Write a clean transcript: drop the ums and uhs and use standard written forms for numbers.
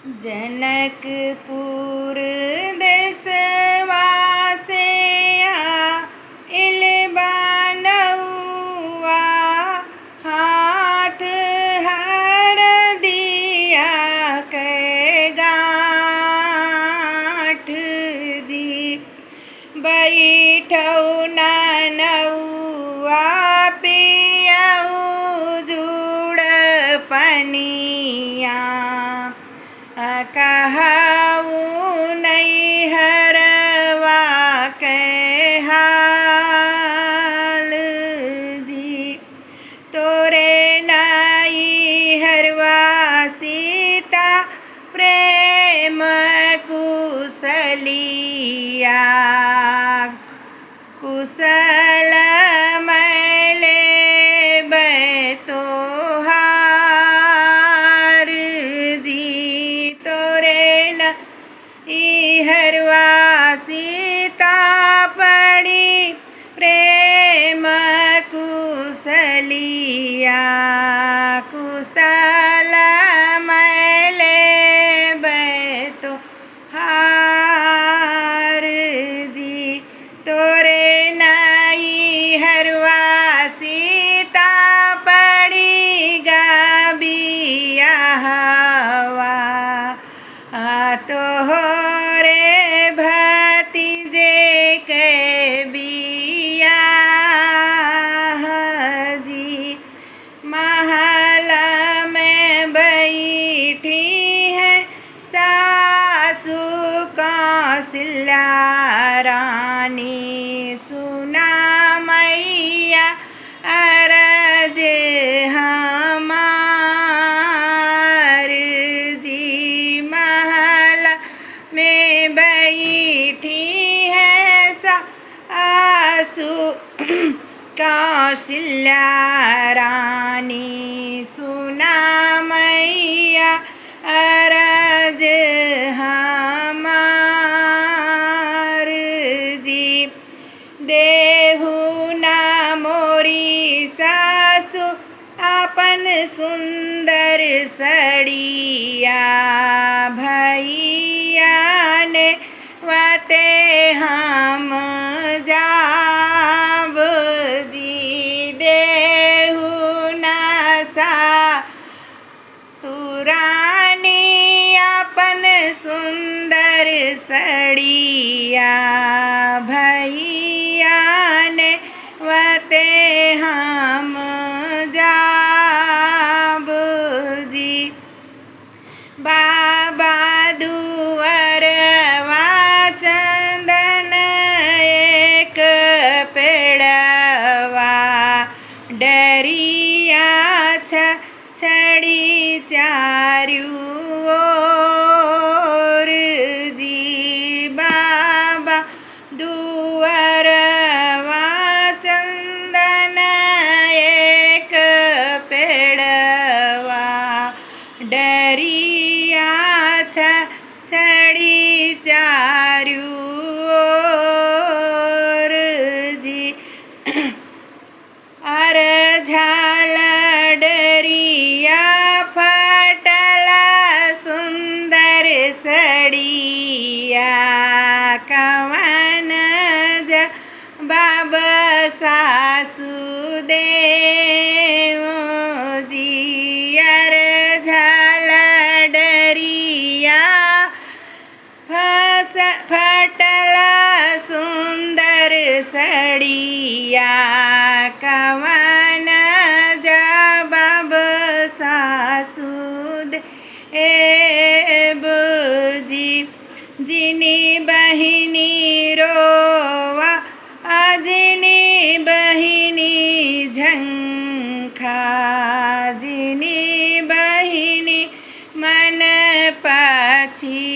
जनकपुर देशवा से आइल बा नउआ, हाथ हरदिया के गाँठ जी। बैठौ ना नउआ पियऊ जुड़ पनिया, कहऊ नैहरवा के हाल जी। तोरे नैहरवा सीता प्रेम कुशलिया, कुशल मैले तोहार जी। तोरे नैहरवा सीता पड़ी प्रेम कुशलिया, कुशल मैले तोहार जी। तोरे नैहरवा सीता पड़ी बियाहवा, तोहरे भतीजे के बियाह जी। महल में बैठी है सासु कौशल्या रानी, सुना मैया अरज हमार जी। महल में बैठी है सासु कौशल्या रानी, सुना मैया अरज हमार जी। देहु ना मोरी सासु अपन सुंदर सड़िया, भैया ने वाते हम जाब जी। देहु ना सासुरानी अपन सुंदर सड़िया, भैया ने वाते हम जाब जी। बाबा दुअरवा चंदन एक पेड़वा, डरिया छड़ी चारू ओर जी। बाबा दुअरवा चंदन एक पेड़वा, डरिया छड़ी चारू ओर जी। अर झाल डरिया फटला सुंदर सड़िया, कवन जवाब सासु देव जी। अर झाल डरिया फटला सुंदर सड़िया, कवन जवाब सासु देव जी। जिनी बहिनी रोवा जिनी बहिनी झंखा, जिनी बहिनी मन पाछी